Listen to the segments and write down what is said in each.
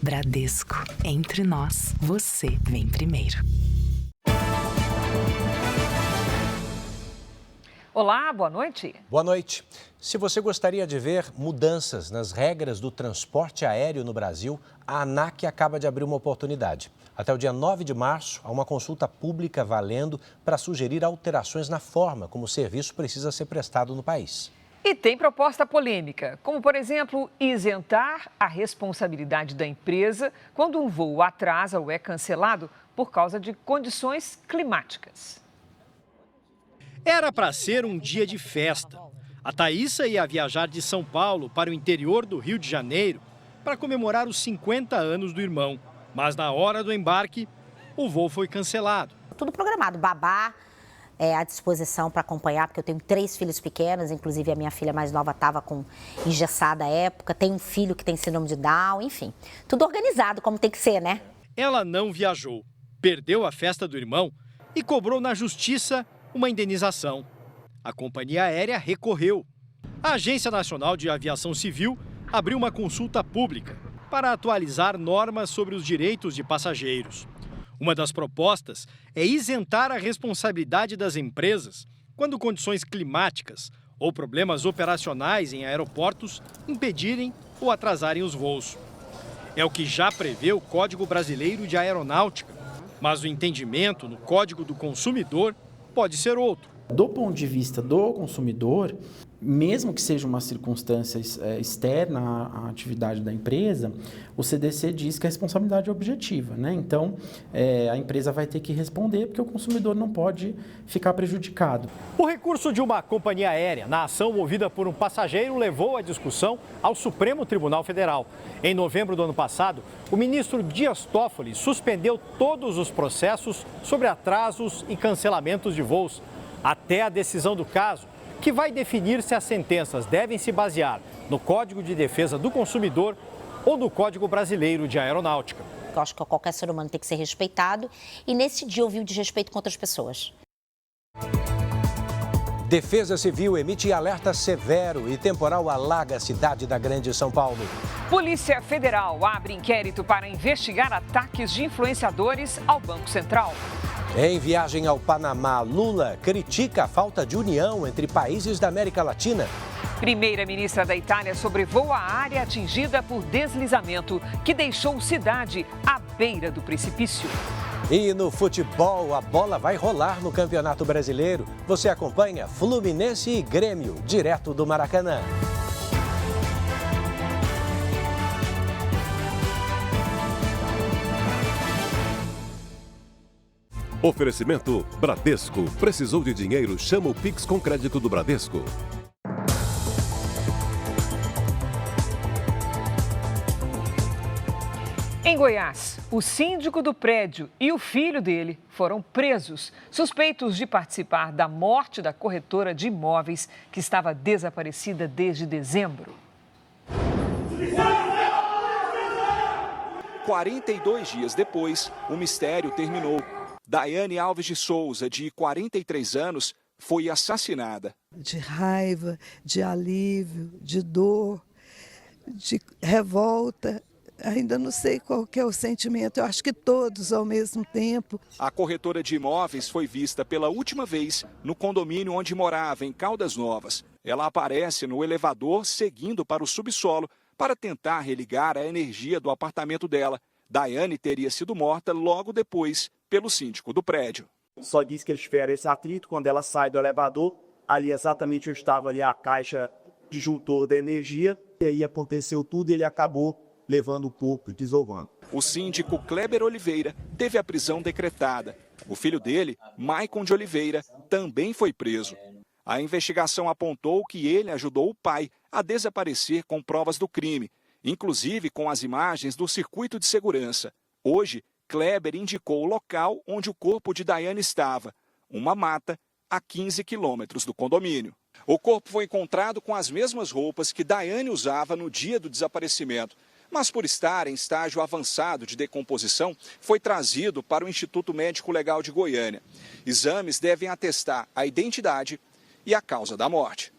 Bradesco. Entre nós, você vem primeiro. Olá, boa noite. Boa noite. Se você gostaria de ver mudanças nas regras do transporte aéreo no Brasil, a ANAC acaba de abrir uma oportunidade. Até o dia 9 de março, há uma consulta pública valendo para sugerir alterações na forma como o serviço precisa ser prestado no país. E tem proposta polêmica, como, por exemplo, isentar a responsabilidade da empresa quando um voo atrasa ou é cancelado por causa de condições climáticas. Era para ser um dia de festa. A Thaísa ia viajar de São Paulo para o interior do Rio de Janeiro para comemorar os 50 anos do irmão. Mas na hora do embarque, o voo foi cancelado. Tudo programado, babá à disposição para acompanhar, porque eu tenho 3 filhos pequenos, inclusive a minha filha mais nova estava engessada à época, tem um filho que tem síndrome de Down, enfim. Tudo organizado, como tem que ser, né? Ela não viajou, perdeu a festa do irmão e cobrou na justiça uma indenização. A companhia aérea recorreu. A Agência Nacional de Aviação Civil abriu uma consulta pública para atualizar normas sobre os direitos de passageiros. Uma das propostas é isentar a responsabilidade das empresas quando condições climáticas ou problemas operacionais em aeroportos impedirem ou atrasarem os voos. É o que já prevê o Código Brasileiro de Aeronáutica, mas o entendimento no Código do Consumidor pode ser outro. Do ponto de vista do consumidor, mesmo que seja uma circunstância externa à atividade da empresa, o CDC diz que a responsabilidade é objetiva, né? Então, a empresa vai ter que responder porque o consumidor não pode ficar prejudicado. O recurso de uma companhia aérea na ação movida por um passageiro levou a discussão ao Supremo Tribunal Federal. Em novembro do ano passado, o ministro Dias Toffoli suspendeu todos os processos sobre atrasos e cancelamentos de voos, até a decisão do caso, que vai definir se as sentenças devem se basear no Código de Defesa do Consumidor ou no Código Brasileiro de Aeronáutica. Eu acho que qualquer ser humano tem que ser respeitado e nesse dia eu vi o desrespeito contra as pessoas. Defesa Civil emite alerta severo e temporal alaga a cidade da Grande São Paulo. Polícia Federal abre inquérito para investigar ataques de influenciadores ao Banco Central. Em viagem ao Panamá, Lula critica a falta de união entre países da América Latina. Primeira-ministra da Itália sobrevoa a área atingida por deslizamento que deixou cidade à beira do precipício. E no futebol, a bola vai rolar no Campeonato Brasileiro. Você acompanha Fluminense e Grêmio, direto do Maracanã. Oferecimento Bradesco. Precisou de dinheiro? Chama o Pix com crédito do Bradesco. Em Goiás, o síndico do prédio e o filho dele foram presos, suspeitos de participar da morte da corretora de imóveis que estava desaparecida desde dezembro. 42 dias depois, o mistério terminou. Daiane Alves de Souza, de 43 anos, foi assassinada. De raiva, de alívio, de dor, de revolta. Ainda não sei qual que é o sentimento, eu acho que todos ao mesmo tempo. A corretora de imóveis foi vista pela última vez no condomínio onde morava, em Caldas Novas. Ela aparece no elevador seguindo para o subsolo para tentar religar a energia do apartamento dela. Daiane teria sido morta logo depois pelo síndico do prédio. Só diz que eles tiveram esse atrito quando ela sai do elevador. Ali exatamente onde estava ali a caixa disjuntor da energia. E aí aconteceu tudo e ele acabou levando o corpo, desovando. O síndico Kleber Oliveira teve a prisão decretada. O filho dele, Maicon de Oliveira, também foi preso. A investigação apontou que ele ajudou o pai a desaparecer com provas do crime, inclusive com as imagens do circuito de segurança. Hoje, Kleber indicou o local onde o corpo de Daiane estava, uma mata a 15 quilômetros do condomínio. O corpo foi encontrado com as mesmas roupas que Daiane usava no dia do desaparecimento, mas por estar em estágio avançado de decomposição, foi trazido para o Instituto Médico Legal de Goiânia. Exames devem atestar a identidade e a causa da morte.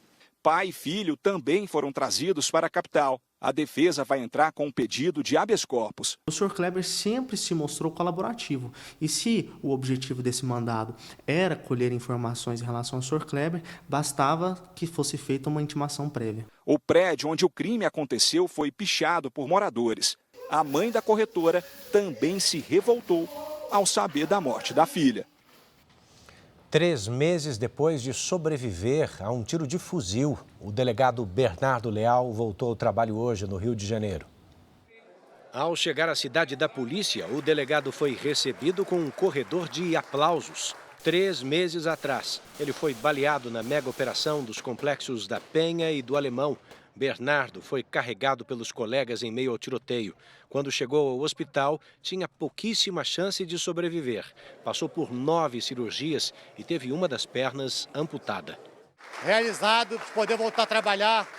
Pai e filho também foram trazidos para a capital. A defesa vai entrar com um pedido de habeas corpus. O Sr. Kleber sempre se mostrou colaborativo. E se o objetivo desse mandado era colher informações em relação ao Sr. Kleber, bastava que fosse feita uma intimação prévia. O prédio onde o crime aconteceu foi pichado por moradores. A mãe da corretora também se revoltou ao saber da morte da filha. 3 meses depois de sobreviver a um tiro de fuzil, o delegado Bernardo Leal voltou ao trabalho hoje no Rio de Janeiro. Ao chegar à cidade da polícia, o delegado foi recebido com um corredor de aplausos. 3 meses atrás, ele foi baleado na mega operação dos complexos da Penha e do Alemão. Bernardo foi carregado pelos colegas em meio ao tiroteio. Quando chegou ao hospital, tinha pouquíssima chance de sobreviver. Passou por 9 cirurgias e teve uma das pernas amputada. Realizado de poder voltar a trabalhar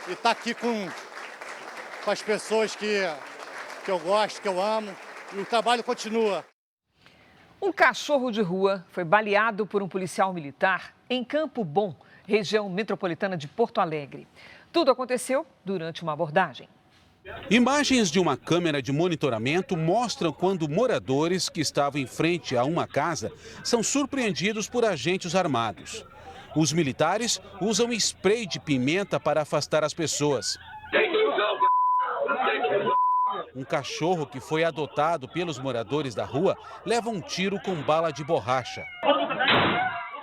e estar aqui com as pessoas que eu gosto, que eu amo, e o trabalho continua. Um cachorro de rua foi baleado por um policial militar em Campo Bom, região metropolitana de Porto Alegre. Tudo aconteceu durante uma abordagem. Imagens de uma câmera de monitoramento mostram quando moradores que estavam em frente a uma casa são surpreendidos por agentes armados. Os militares usam spray de pimenta para afastar as pessoas. Um cachorro que foi adotado pelos moradores da rua leva um tiro com bala de borracha.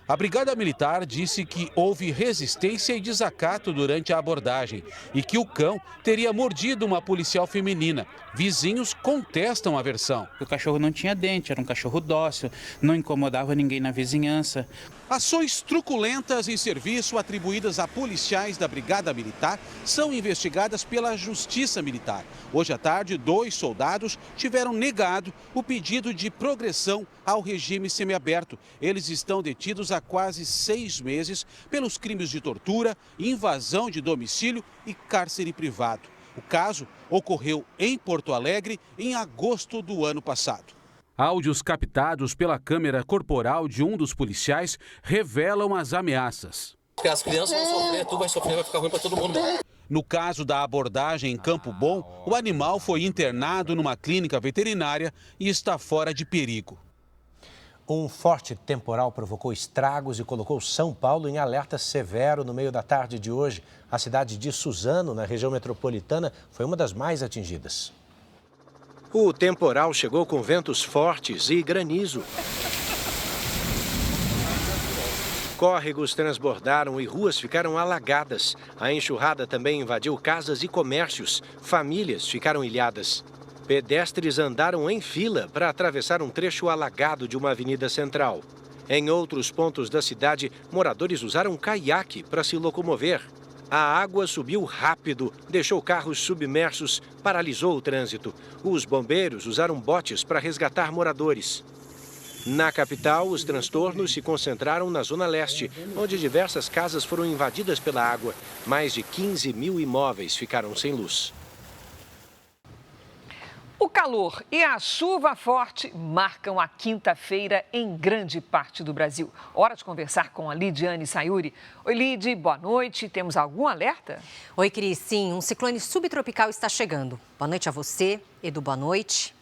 A Brigada Militar disse que houve resistência e desacato durante a abordagem e que o cão teria mordido uma policial feminina. Vizinhos contestam a versão. O cachorro não tinha dente, era um cachorro dócil, não incomodava ninguém na vizinhança. Ações truculentas em serviço atribuídas a policiais da Brigada Militar são investigadas pela Justiça Militar. Hoje à tarde, 2 soldados tiveram negado o pedido de progressão ao regime semiaberto. Eles estão detidos há quase 6 meses pelos crimes de tortura, invasão de domicílio e cárcere privado. O caso ocorreu em Porto Alegre em agosto do ano passado. Áudios captados pela câmera corporal de um dos policiais revelam as ameaças. As crianças vão sofrer, tu vai sofrer, vai ficar ruim para todo mundo. No caso da abordagem em Campo Bom, o animal foi internado numa clínica veterinária e está fora de perigo. Um forte temporal provocou estragos e colocou São Paulo em alerta severo no meio da tarde de hoje. A cidade de Suzano, na região metropolitana, foi uma das mais atingidas. O temporal chegou com ventos fortes e granizo. Córregos transbordaram e ruas ficaram alagadas. A enxurrada também invadiu casas e comércios. Famílias ficaram ilhadas. Pedestres andaram em fila para atravessar um trecho alagado de uma avenida central. Em outros pontos da cidade, moradores usaram caiaque para se locomover. A água subiu rápido, deixou carros submersos, paralisou o trânsito. Os bombeiros usaram botes para resgatar moradores. Na capital, os transtornos se concentraram na Zona Leste, onde diversas casas foram invadidas pela água. Mais de 15 mil imóveis ficaram sem luz. O calor e a chuva forte marcam a quinta-feira em grande parte do Brasil. Hora de conversar com a Lidiane Sayuri. Oi, Lid, boa noite. Temos algum alerta? Oi, Cris. Sim, um ciclone subtropical está chegando. Boa noite a você, Edu, boa noite.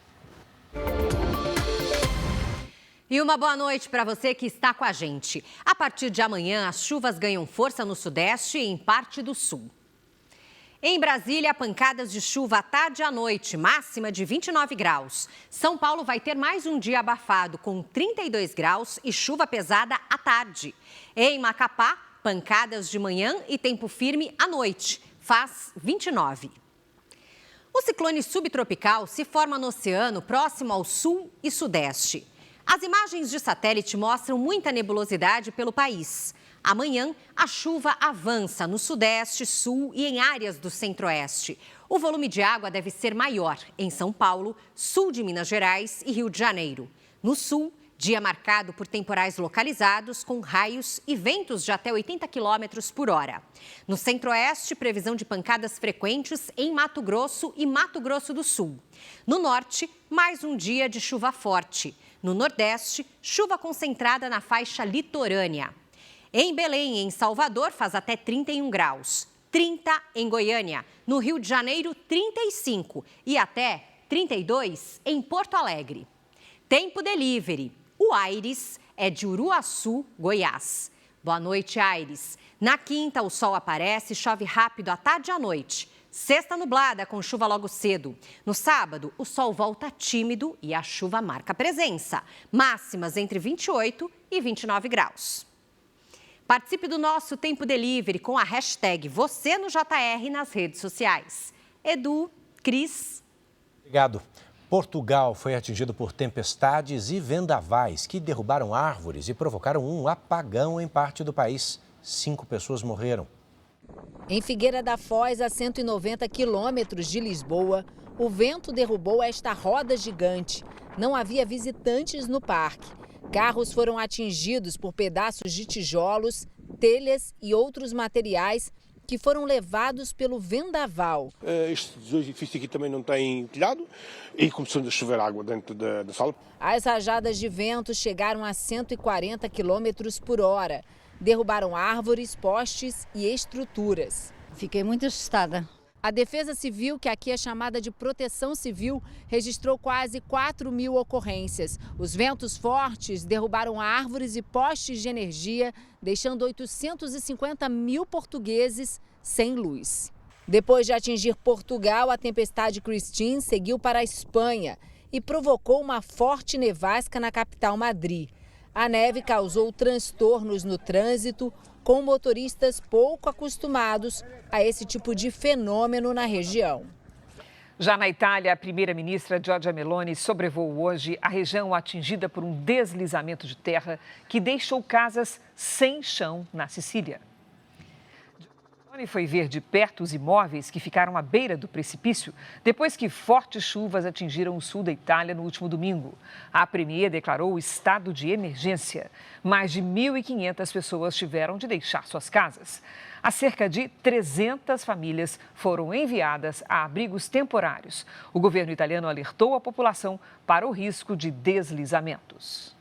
E uma boa noite para você que está com a gente. A partir de amanhã, as chuvas ganham força no Sudeste e em parte do Sul. Em Brasília, pancadas de chuva à tarde e à noite, máxima de 29 graus. São Paulo vai ter mais um dia abafado, com 32 graus e chuva pesada à tarde. Em Macapá, pancadas de manhã e tempo firme à noite, faz 29. O ciclone subtropical se forma no oceano próximo ao sul e sudeste. As imagens de satélite mostram muita nebulosidade pelo país. Amanhã, a chuva avança no sudeste, sul e em áreas do centro-oeste. O volume de água deve ser maior em São Paulo, sul de Minas Gerais e Rio de Janeiro. No sul, dia marcado por temporais localizados com raios e ventos de até 80 km por hora. No centro-oeste, previsão de pancadas frequentes em Mato Grosso e Mato Grosso do Sul. No norte, mais um dia de chuva forte. No nordeste, chuva concentrada na faixa litorânea. Em Belém e em Salvador, faz até 31 graus. 30 em Goiânia. No Rio de Janeiro, 35 e até 32 em Porto Alegre. Tempo Delivery. O Aires é de Uruaçu, Goiás. Boa noite, Aires. Na quinta, o sol aparece e chove rápido à tarde e à noite. Sexta nublada, com chuva logo cedo. No sábado, o sol volta tímido e a chuva marca presença. Máximas entre 28 e 29 graus. Participe do nosso Tempo Delivery com a hashtag #VocênoJR nas redes sociais. Edu, Cris. Obrigado. Portugal foi atingido por tempestades e vendavais que derrubaram árvores e provocaram um apagão em parte do país. 5 pessoas morreram. Em Figueira da Foz, a 190 quilômetros de Lisboa, o vento derrubou esta roda gigante. Não havia visitantes no parque. Carros foram atingidos por pedaços de tijolos, telhas e outros materiais que foram levados pelo vendaval. Estes dois edifícios aqui também não têm telhado e começou a chover água dentro da sala. As rajadas de vento chegaram a 140 quilômetros por hora. Derrubaram árvores, postes e estruturas. Fiquei muito assustada. A Defesa Civil, que aqui é chamada de Proteção Civil, registrou quase 4.000 ocorrências. Os ventos fortes derrubaram árvores e postes de energia, deixando 850 mil portugueses sem luz. Depois de atingir Portugal, a tempestade Christine seguiu para a Espanha e provocou uma forte nevasca na capital Madrid. A neve causou transtornos no trânsito, com motoristas pouco acostumados a esse tipo de fenômeno na região. Já na Itália, a primeira-ministra Giorgia Meloni sobrevoou hoje a região atingida por um deslizamento de terra que deixou casas sem chão na Sicília. Meloni foi ver de perto os imóveis que ficaram à beira do precipício depois que fortes chuvas atingiram o sul da Itália no último domingo. A premier declarou o estado de emergência. Mais de 1.500 pessoas tiveram de deixar suas casas. Há cerca de 300 famílias foram enviadas a abrigos temporários. O governo italiano alertou a população para o risco de deslizamentos.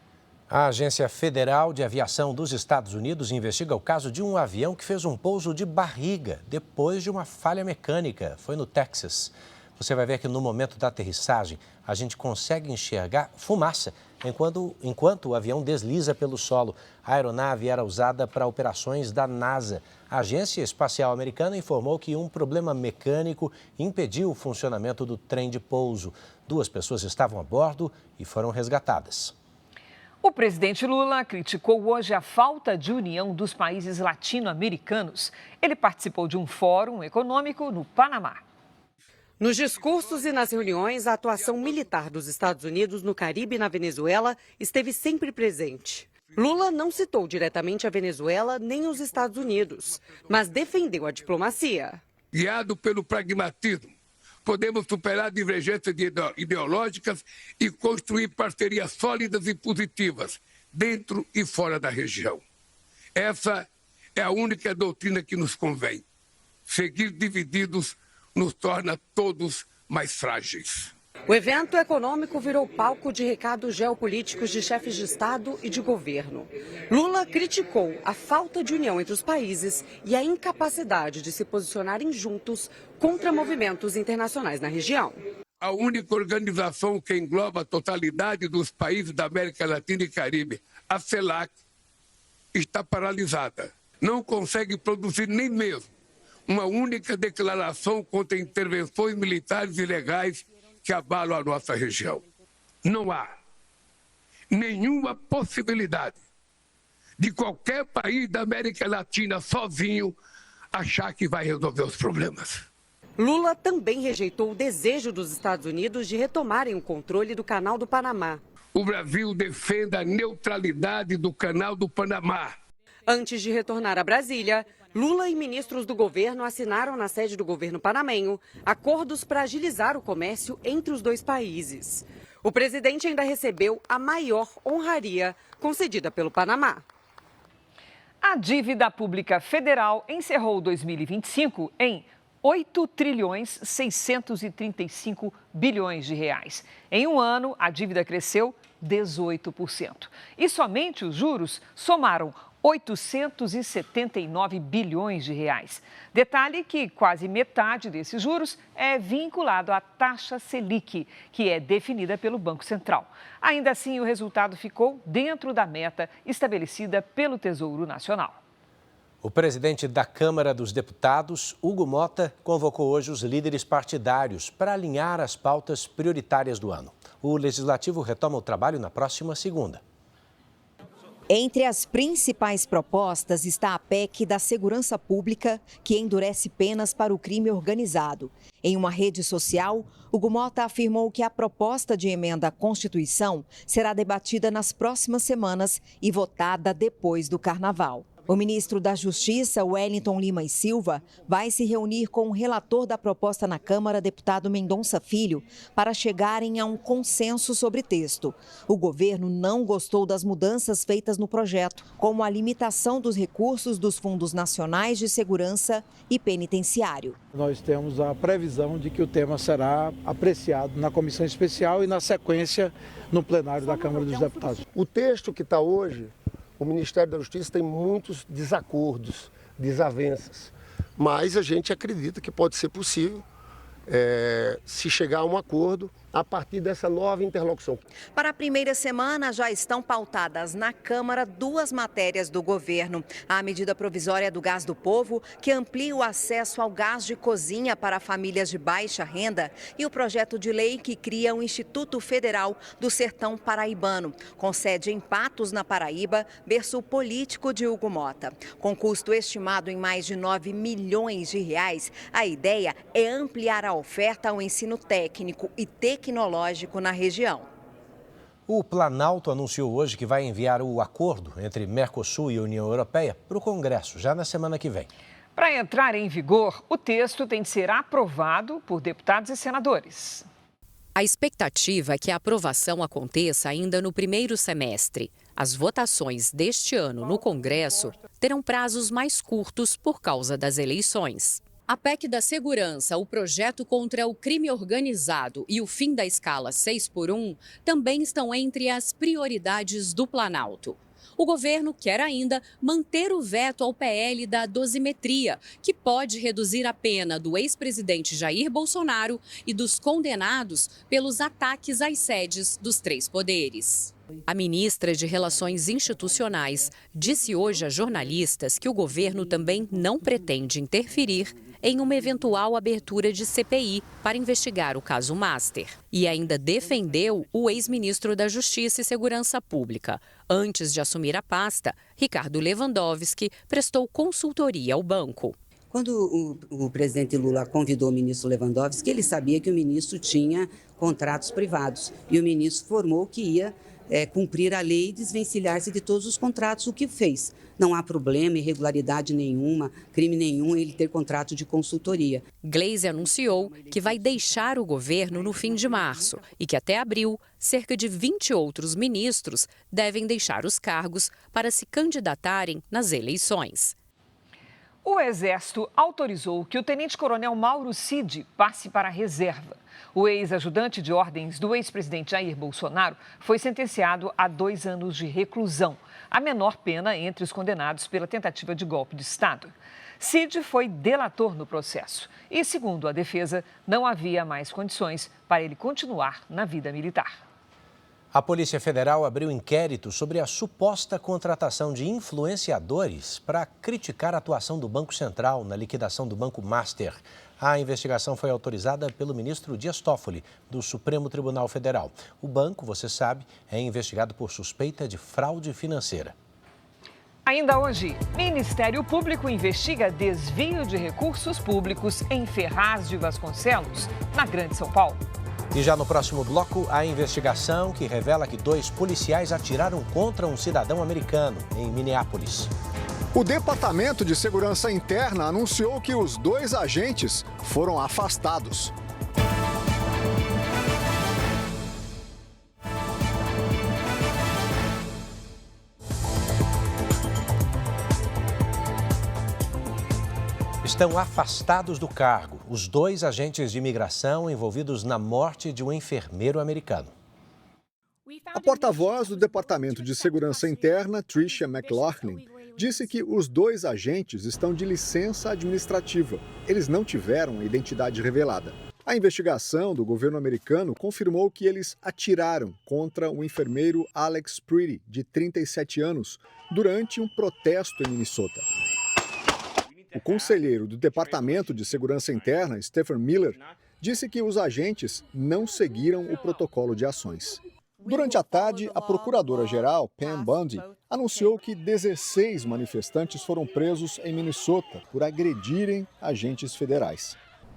A Agência Federal de Aviação dos Estados Unidos investiga o caso de um avião que fez um pouso de barriga depois de uma falha mecânica. Foi no Texas. Você vai ver que no momento da aterrissagem, a gente consegue enxergar fumaça enquanto o avião desliza pelo solo. A aeronave era usada para operações da NASA. A Agência Espacial Americana informou que um problema mecânico impediu o funcionamento do trem de pouso. 2 pessoas estavam a bordo e foram resgatadas. O presidente Lula criticou hoje a falta de união dos países latino-americanos. Ele participou de um fórum econômico no Panamá. Nos discursos e nas reuniões, a atuação militar dos Estados Unidos no Caribe e na Venezuela esteve sempre presente. Lula não citou diretamente a Venezuela nem os Estados Unidos, mas defendeu a diplomacia. Guiado pelo pragmatismo, podemos superar divergências ideológicas e construir parcerias sólidas e positivas dentro e fora da região. Essa é a única doutrina que nos convém. Seguir divididos nos torna todos mais frágeis. O evento econômico virou palco de recados geopolíticos de chefes de Estado e de governo. Lula criticou a falta de união entre os países e a incapacidade de se posicionarem juntos contra movimentos internacionais na região. A única organização que engloba a totalidade dos países da América Latina e Caribe, a CELAC, está paralisada. Não consegue produzir nem mesmo uma única declaração contra intervenções militares ilegais que abalam a nossa região. Não há nenhuma possibilidade de qualquer país da América Latina sozinho achar que vai resolver os problemas. Lula também rejeitou o desejo dos Estados Unidos de retomarem o controle do Canal do Panamá. O Brasil defende a neutralidade do Canal do Panamá. Antes de retornar a Brasília, Lula e ministros do governo assinaram na sede do governo panamenho acordos para agilizar o comércio entre os dois países. O presidente ainda recebeu a maior honraria concedida pelo Panamá. A dívida pública federal encerrou 2025 em 8,635 bilhões de reais. Em um ano, a dívida cresceu 18%. E somente os juros somaram 879 bilhões de reais. Detalhe que quase metade desses juros é vinculado à taxa Selic, que é definida pelo Banco Central. Ainda assim, o resultado ficou dentro da meta estabelecida pelo Tesouro Nacional. O presidente da Câmara dos Deputados, Hugo Mota, convocou hoje os líderes partidários para alinhar as pautas prioritárias do ano. O Legislativo retoma o trabalho na próxima segunda. Entre as principais propostas está a PEC da Segurança Pública, que endurece penas para o crime organizado. Em uma rede social, Hugo Mota afirmou que a proposta de emenda à Constituição será debatida nas próximas semanas e votada depois do Carnaval. O ministro da Justiça, Wellington Lima e Silva, vai se reunir com o relator da proposta na Câmara, deputado Mendonça Filho, para chegarem a um consenso sobre texto. O governo não gostou das mudanças feitas no projeto, como a limitação dos recursos dos fundos nacionais de segurança e penitenciário. Nós temos a previsão de que o tema será apreciado na comissão especial e, na sequência, no plenário da Câmara dos Deputados. O texto que está hoje, o Ministério da Justiça tem muitos desacordos, desavenças, mas a gente acredita que pode ser possível se chegar a um acordo a partir dessa nova interlocução. Para a primeira semana, já estão pautadas na Câmara 2 matérias do governo. A medida provisória do Gás do Povo, que amplia o acesso ao gás de cozinha para famílias de baixa renda, e o projeto de lei que cria o Instituto Federal do Sertão Paraibano, com sede em Patos, na Paraíba, berço político de Hugo Mota. Com custo estimado em mais de 9 milhões de reais, a ideia é ampliar a oferta ao ensino técnico e tecnológico na região. O Planalto anunciou hoje que vai enviar o acordo entre Mercosul e União Europeia para o Congresso, já na semana que vem. Para entrar em vigor, o texto tem de ser aprovado por deputados e senadores. A expectativa é que a aprovação aconteça ainda no primeiro semestre. As votações deste ano no Congresso terão prazos mais curtos por causa das eleições. A PEC da Segurança, o projeto contra o crime organizado e o fim da escala 6x1 também estão entre as prioridades do Planalto. O governo quer ainda manter o veto ao PL da dosimetria, que pode reduzir a pena do ex-presidente Jair Bolsonaro e dos condenados pelos ataques às sedes dos 3 poderes. A ministra de Relações Institucionais disse hoje a jornalistas que o governo também não pretende interferir em uma eventual abertura de CPI para investigar o caso Master. E ainda defendeu o ex-ministro da Justiça e Segurança Pública. Antes de assumir a pasta, Ricardo Lewandowski prestou consultoria ao banco. Quando o presidente Lula convidou o ministro Lewandowski, ele sabia que o ministro tinha contratos privados. E o ministro informou que ia cumprir a lei e desvencilhar-se de todos os contratos, o que fez. Não há problema, irregularidade nenhuma, crime nenhum ele ter contrato de consultoria. Gleisi anunciou que vai deixar o governo no fim de março e que até abril, cerca de 20 outros ministros devem deixar os cargos para se candidatarem nas eleições. O Exército autorizou que o tenente-coronel Mauro Cid passe para a reserva. O ex-ajudante de ordens do ex-presidente Jair Bolsonaro foi sentenciado a 2 anos de reclusão, a menor pena entre os condenados pela tentativa de golpe de Estado. Cid foi delator no processo e, segundo a defesa, não havia mais condições para ele continuar na vida militar. A Polícia Federal abriu inquérito sobre a suposta contratação de influenciadores para criticar a atuação do Banco Central na liquidação do Banco Master. A investigação foi autorizada pelo ministro Dias Toffoli, do Supremo Tribunal Federal. O banco, você sabe, é investigado por suspeita de fraude financeira. Ainda hoje, Ministério Público investiga desvio de recursos públicos em Ferraz de Vasconcelos, na Grande São Paulo. E já no próximo bloco, a investigação que revela que 2 policiais atiraram contra um cidadão americano em Minneapolis. O Departamento de Segurança Interna anunciou que os 2 agentes foram afastados. Estão afastados do cargo os 2 agentes de imigração envolvidos na morte de um enfermeiro americano. A porta-voz do Departamento de Segurança Interna, Tricia McLaughlin, disse que os 2 agentes estão de licença administrativa. Eles não tiveram a identidade revelada. A investigação do governo americano confirmou que eles atiraram contra o enfermeiro Alex Pretty, de 37 anos, durante um protesto em Minnesota. O conselheiro do Departamento de Segurança Interna, Stephen Miller, disse que os agentes não seguiram o protocolo de ações. Durante a tarde, a procuradora-geral, Pam Bondi, anunciou que 16 manifestantes foram presos em Minnesota por agredirem agentes federais.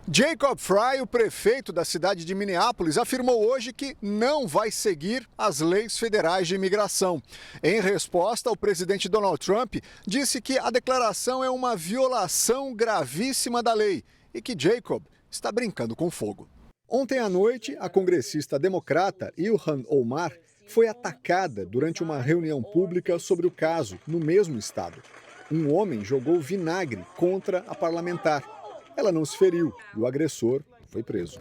Jacob Frey, o prefeito da cidade de Minneapolis, afirmou hoje que não vai seguir as leis federais de imigração. Em resposta, o presidente Donald Trump disse que a declaração é uma violação gravíssima da lei e que Jacob está brincando com fogo. Ontem à noite, a congressista democrata Ilhan Omar foi atacada durante uma reunião pública sobre o caso no mesmo estado. Um homem jogou vinagre contra a parlamentar. Ela não se feriu e o agressor foi preso.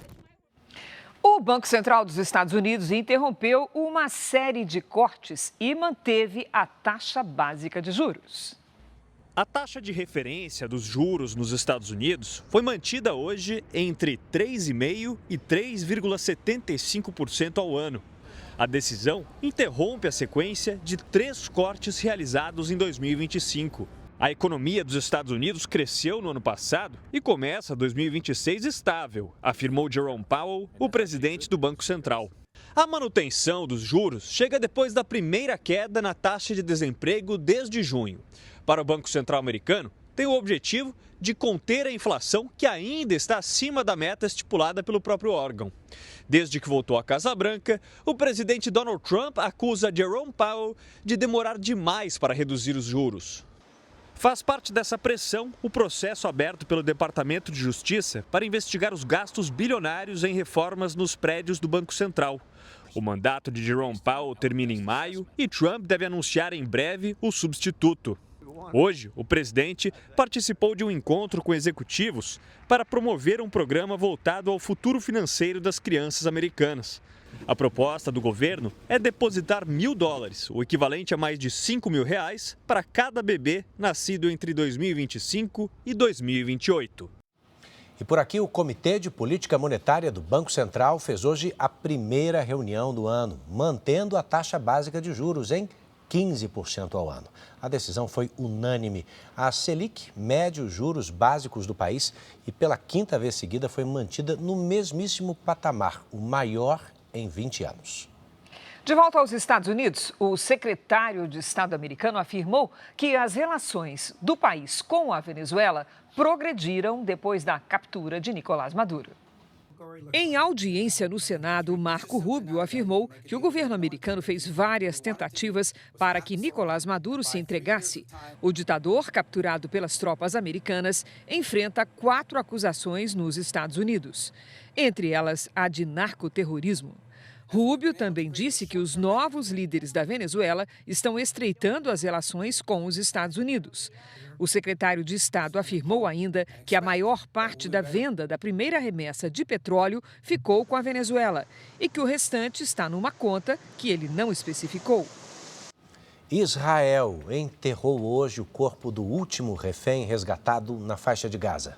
O Banco Central dos Estados Unidos interrompeu uma série de cortes e manteve a taxa básica de juros. A taxa de referência dos juros nos Estados Unidos foi mantida hoje entre 3,5% e 3,75% ao ano. A decisão interrompe a sequência de 3 cortes realizados em 2025. A economia dos Estados Unidos cresceu no ano passado e começa 2026 estável, afirmou Jerome Powell, o presidente do Banco Central. A manutenção dos juros chega depois da primeira queda na taxa de desemprego desde junho. Para o Banco Central americano, tem o objetivo de conter a inflação, que ainda está acima da meta estipulada pelo próprio órgão. Desde que voltou à Casa Branca, o presidente Donald Trump acusa Jerome Powell de demorar demais para reduzir os juros. Faz parte dessa pressão o processo aberto pelo Departamento de Justiça para investigar os gastos bilionários em reformas nos prédios do Banco Central. O mandato de Jerome Powell termina em maio e Trump deve anunciar em breve o substituto. Hoje, o presidente participou de um encontro com executivos para promover um programa voltado ao futuro financeiro das crianças americanas. A proposta do governo é depositar $1.000, o equivalente a mais de R$5 mil, para cada bebê nascido entre 2025 e 2028. E por aqui, o Comitê de Política Monetária do Banco Central fez hoje a primeira reunião do ano, mantendo a taxa básica de juros em 15% ao ano. A decisão foi unânime. A Selic mede os juros básicos do país e pela 5ª vez seguida foi mantida no mesmíssimo patamar, o maior em 20 anos. De volta aos Estados Unidos, o secretário de Estado americano afirmou que as relações do país com a Venezuela progrediram depois da captura de Nicolás Maduro. Em audiência no Senado, Marco Rubio afirmou que o governo americano fez várias tentativas para que Nicolás Maduro se entregasse. O ditador, capturado pelas tropas americanas, enfrenta 4 acusações nos Estados Unidos, entre elas a de narcoterrorismo. Rubio também disse que os novos líderes da Venezuela estão estreitando as relações com os Estados Unidos. O secretário de Estado afirmou ainda que a maior parte da venda da primeira remessa de petróleo ficou com a Venezuela e que o restante está numa conta que ele não especificou. Israel enterrou hoje o corpo do último refém resgatado na faixa de Gaza.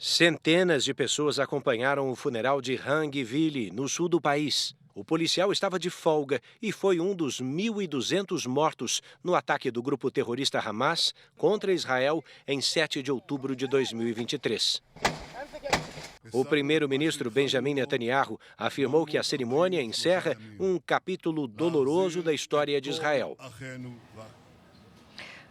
Centenas de pessoas acompanharam o funeral de Hang Vili, no sul do país. O policial estava de folga e foi um dos 1.200 mortos no ataque do grupo terrorista Hamas contra Israel em 7 de outubro de 2023. O primeiro-ministro Benjamin Netanyahu afirmou que a cerimônia encerra um capítulo doloroso da história de Israel.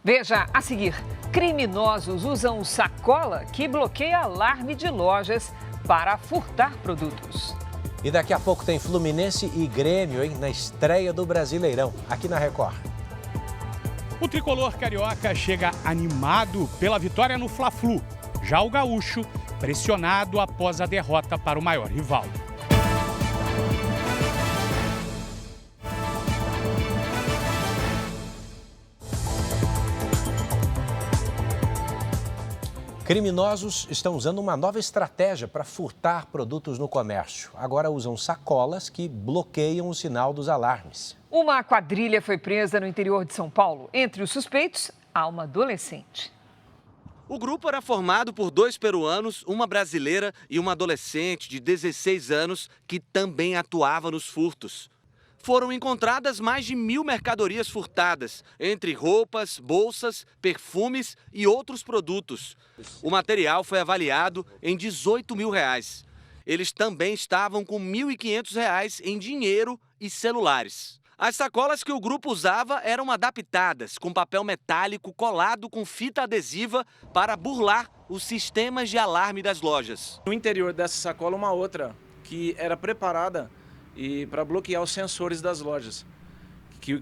Veja a seguir, criminosos usam sacola que bloqueia alarme de lojas para furtar produtos. E daqui a pouco tem Fluminense e Grêmio, na estreia do Brasileirão, aqui na Record. O tricolor carioca chega animado pela vitória no Fla-Flu. Já o gaúcho, pressionado após a derrota para o maior rival. Criminosos estão usando uma nova estratégia para furtar produtos no comércio. Agora usam sacolas que bloqueiam o sinal dos alarmes. Uma quadrilha foi presa no interior de São Paulo. Entre os suspeitos, a uma adolescente. O grupo era formado por 2 peruanos, uma brasileira e uma adolescente de 16 anos que também atuava nos furtos. Foram encontradas mais de 1.000 mercadorias furtadas, entre roupas, bolsas, perfumes e outros produtos. O material foi avaliado em R$18 mil. Eles também estavam com R$1.500 em dinheiro e celulares. As sacolas que o grupo usava eram adaptadas, com papel metálico colado com fita adesiva para burlar os sistemas de alarme das lojas. No interior dessa sacola, uma outra que era preparada para bloquear os sensores das lojas,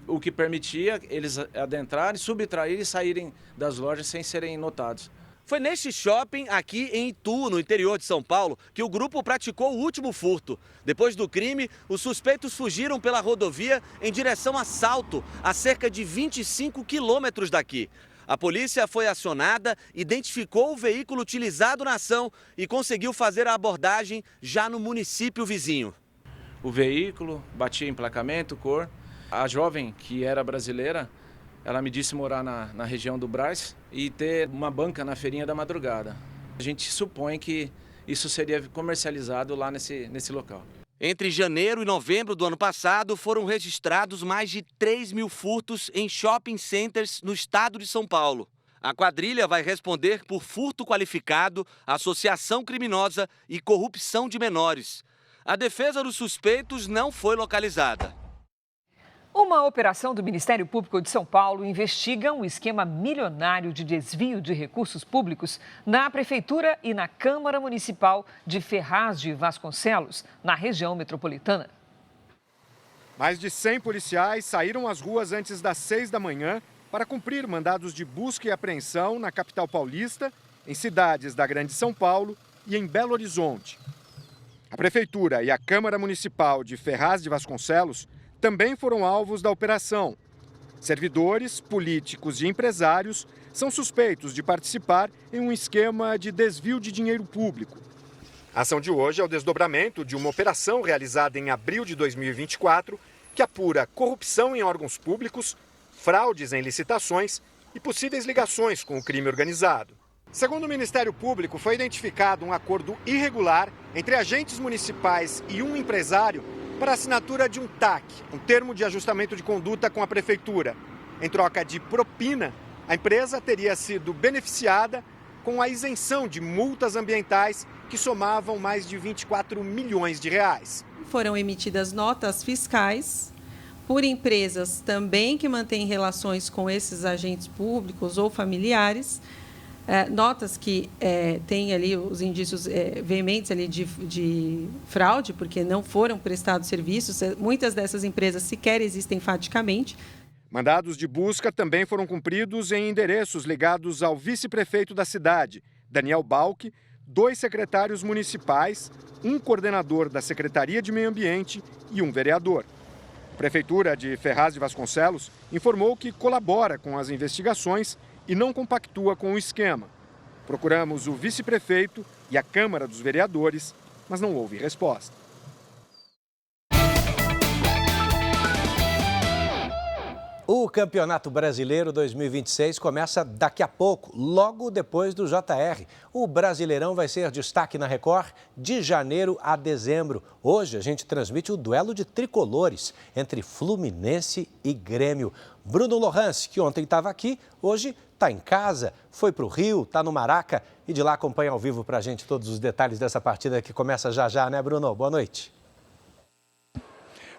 o que permitia eles adentrarem, subtraírem e saírem das lojas sem serem notados. Foi neste shopping aqui em Itu, no interior de São Paulo, que o grupo praticou o último furto. Depois do crime, os suspeitos fugiram pela rodovia em direção a Salto, a cerca de 25 quilômetros daqui. A polícia foi acionada, identificou o veículo utilizado na ação e conseguiu fazer a abordagem já no município vizinho. O veículo, batia emplacamento, cor. A jovem, que era brasileira, ela me disse morar na região do Brás e ter uma banca na feirinha da madrugada. A gente supõe que isso seria comercializado lá nesse local. Entre janeiro e novembro do ano passado, foram registrados mais de 3.000 furtos em shopping centers no estado de São Paulo. A quadrilha vai responder por furto qualificado, associação criminosa e corrupção de menores. A defesa dos suspeitos não foi localizada. Uma operação do Ministério Público de São Paulo investiga um esquema milionário de desvio de recursos públicos na Prefeitura e na Câmara Municipal de Ferraz de Vasconcelos, na região metropolitana. Mais de 100 policiais saíram às ruas antes das 6 da manhã para cumprir mandados de busca e apreensão na capital paulista, em cidades da Grande São Paulo e em Belo Horizonte. A Prefeitura e a Câmara Municipal de Ferraz de Vasconcelos também foram alvos da operação. Servidores, políticos e empresários são suspeitos de participar em um esquema de desvio de dinheiro público. A ação de hoje é o desdobramento de uma operação realizada em abril de 2024 que apura corrupção em órgãos públicos, fraudes em licitações e possíveis ligações com o crime organizado. Segundo o Ministério Público, foi identificado um acordo irregular entre agentes municipais e um empresário para a assinatura de um TAC, um termo de ajustamento de conduta com a Prefeitura. Em troca de propina, a empresa teria sido beneficiada com a isenção de multas ambientais que somavam mais de 24 milhões de reais. Foram emitidas notas fiscais por empresas também que mantêm relações com esses agentes públicos ou familiares, notas que têm ali os indícios veementes ali de fraude, porque não foram prestados serviços. Muitas dessas empresas sequer existem faticamente. Mandados de busca também foram cumpridos em endereços ligados ao vice-prefeito da cidade, Daniel Balck, 2 secretários municipais, um coordenador da Secretaria de Meio Ambiente e um vereador. A Prefeitura de Ferraz de Vasconcelos informou que colabora com as investigações e não compactua com o esquema. Procuramos o vice-prefeito e a Câmara dos Vereadores, mas não houve resposta. O Campeonato Brasileiro 2026 começa daqui a pouco, logo depois do JR. O Brasileirão vai ser destaque na Record de janeiro a dezembro. Hoje a gente transmite o duelo de tricolores entre Fluminense e Grêmio. Bruno Lohans, que ontem estava aqui, hoje está em casa, foi para o Rio, está no Maraca e de lá acompanha ao vivo para a gente todos os detalhes dessa partida que começa já já, né, Bruno? Boa noite.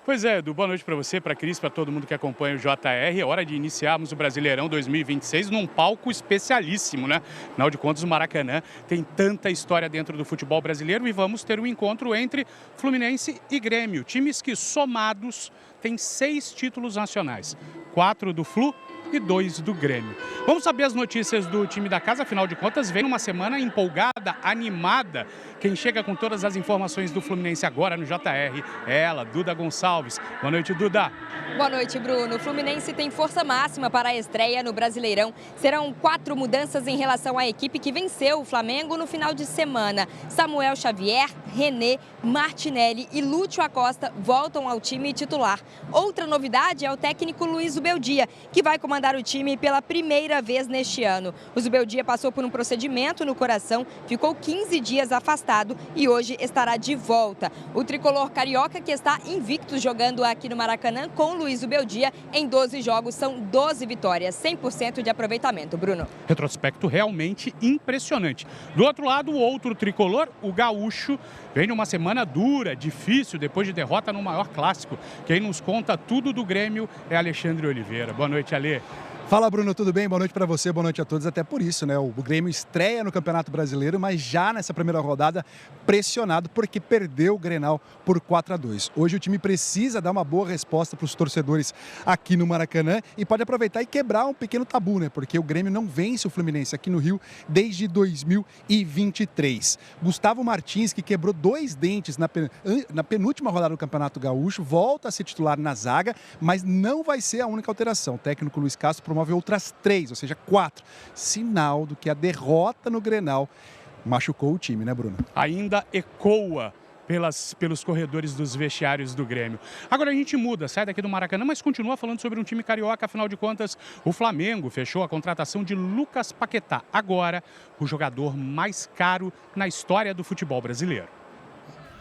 Pois é, Edu, boa noite para você, para a Cris, para todo mundo que acompanha o JR. É hora de iniciarmos o Brasileirão 2026 num palco especialíssimo, né? Afinal de contas, o Maracanã tem tanta história dentro do futebol brasileiro e vamos ter um encontro entre Fluminense e Grêmio. Times que, somados, têm 6 títulos nacionais. 4 do Flu e 2 do Grêmio. Vamos saber as notícias do time da casa, afinal de contas, vem uma semana empolgada, animada. Quem chega com todas as informações do Fluminense agora no JR é ela, Duda Gonçalves. Boa noite, Duda. Boa noite, Bruno. O Fluminense tem força máxima para a estreia no Brasileirão. Serão 4 mudanças em relação à equipe que venceu o Flamengo no final de semana. Samuel Xavier, René, Martinelli e Lúcio Acosta voltam ao time titular. Outra novidade é o técnico Luiz Ubeldia, que vai comandar comandar o time pela primeira vez neste ano. O Zubeldia passou por um procedimento no coração, ficou 15 dias afastado e hoje estará de volta. O tricolor carioca, que está invicto jogando aqui no Maracanã com Luiz Zubeldia, em 12 jogos são 12 vitórias, 100% de aproveitamento. Bruno. Retrospecto realmente impressionante. Do outro lado, o outro tricolor, o gaúcho, vem numa semana dura, difícil, depois de derrota no maior clássico. Quem nos conta tudo do Grêmio é Alexandre Oliveira. Boa noite, Alê. Fala, Bruno, tudo bem? Boa noite para você, boa noite a todos. Até por isso, né? O Grêmio estreia no Campeonato Brasileiro, mas já nessa primeira rodada pressionado porque perdeu o Grenal por 4-2. Hoje o time precisa dar uma boa resposta para os torcedores aqui no Maracanã e pode aproveitar e quebrar um pequeno tabu, né? Porque o Grêmio não vence o Fluminense aqui no Rio desde 2023. Gustavo Martins, que quebrou 2 dentes na penúltima rodada do Campeonato Gaúcho, volta a ser titular na zaga, mas não vai ser a única alteração. O técnico Luiz Castro promove outras 3, ou seja, 4. Sinal do que a derrota no Grenal machucou o time, né, Bruno? Ainda ecoa pelos corredores dos vestiários do Grêmio. Agora a gente muda, sai daqui do Maracanã, mas continua falando sobre um time carioca. Afinal de contas, o Flamengo fechou a contratação de Lucas Paquetá. Agora, o jogador mais caro na história do futebol brasileiro.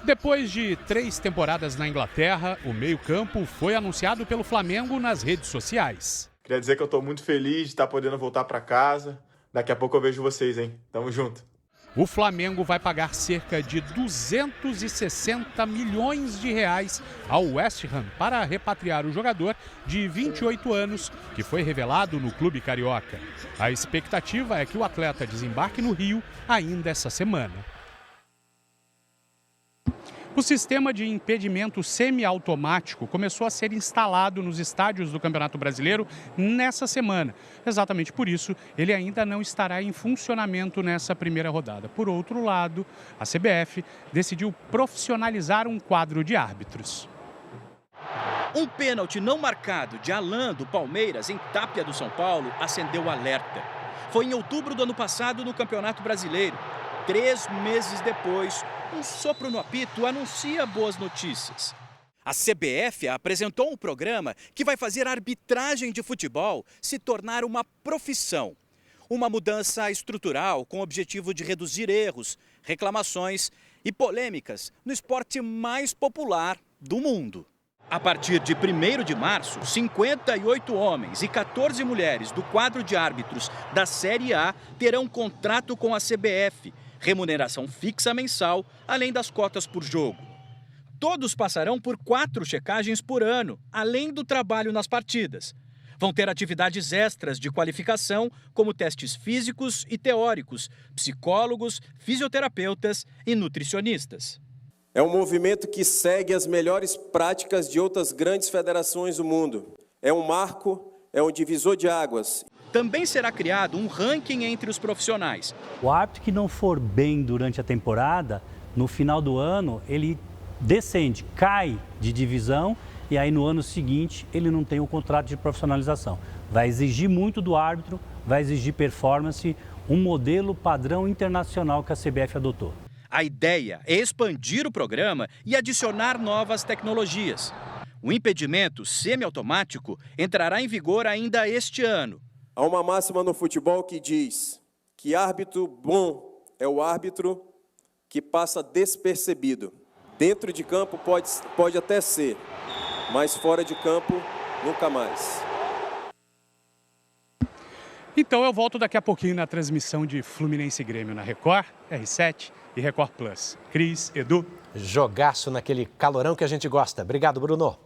Depois de 3 temporadas na Inglaterra, o meio-campo foi anunciado pelo Flamengo nas redes sociais. Queria dizer que eu estou muito feliz de estar podendo voltar para casa. Daqui a pouco eu vejo vocês, hein? Tamo junto. O Flamengo vai pagar cerca de 260 milhões de reais ao West Ham para repatriar o jogador de 28 anos, que foi revelado no clube carioca. A expectativa é que o atleta desembarque no Rio ainda essa semana. O sistema de impedimento semiautomático começou a ser instalado nos estádios do Campeonato Brasileiro nessa semana. Exatamente por isso, ele ainda não estará em funcionamento nessa primeira rodada. Por outro lado, a CBF decidiu profissionalizar um quadro de árbitros. Um pênalti não marcado de Alan do Palmeiras em Tapia do São Paulo acendeu o alerta. Foi em outubro do ano passado no Campeonato Brasileiro. 3 meses depois, um sopro no apito anuncia boas notícias. A CBF apresentou um programa que vai fazer a arbitragem de futebol se tornar uma profissão. Uma mudança estrutural com o objetivo de reduzir erros, reclamações e polêmicas no esporte mais popular do mundo. A partir de 1º de março, 58 homens e 14 mulheres do quadro de árbitros da Série A terão contrato com a CBF, remuneração fixa mensal, além das cotas por jogo. Todos passarão por 4 checagens por ano, além do trabalho nas partidas. Vão ter atividades extras de qualificação, como testes físicos e teóricos, psicólogos, fisioterapeutas e nutricionistas. É um movimento que segue as melhores práticas de outras grandes federações do mundo. É um marco, é um divisor de águas. Também será criado um ranking entre os profissionais. O árbitro que não for bem durante a temporada, no final do ano, ele descende, cai de divisão e aí no ano seguinte ele não tem o contrato de profissionalização. Vai exigir muito do árbitro, vai exigir performance, um modelo padrão internacional que a CBF adotou. A ideia é expandir o programa e adicionar novas tecnologias. O impedimento semiautomático entrará em vigor ainda este ano. Há uma máxima no futebol que diz que árbitro bom é o árbitro que passa despercebido. Dentro de campo pode até ser, mas fora de campo, nunca mais. Então eu volto daqui a pouquinho na transmissão de Fluminense e Grêmio na Record, R7 e Record Plus. Cris, Edu. Jogaço naquele calorão que a gente gosta. Obrigado, Bruno.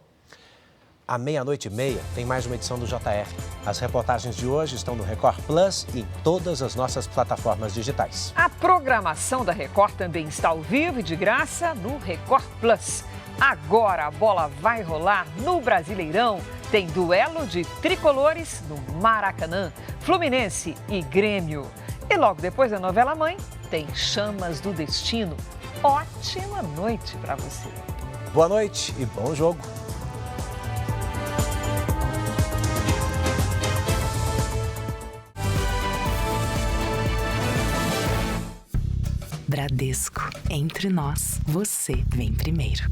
À 00:30 tem mais uma edição do JR. As reportagens de hoje estão no Record Plus e em todas as nossas plataformas digitais. A programação da Record também está ao vivo e de graça no Record Plus. Agora a bola vai rolar no Brasileirão. Tem duelo de tricolores no Maracanã, Fluminense e Grêmio. E logo depois da novela Mãe, tem Chamas do Destino. Ótima noite para você. Boa noite e bom jogo. Bradesco, entre nós, você vem primeiro.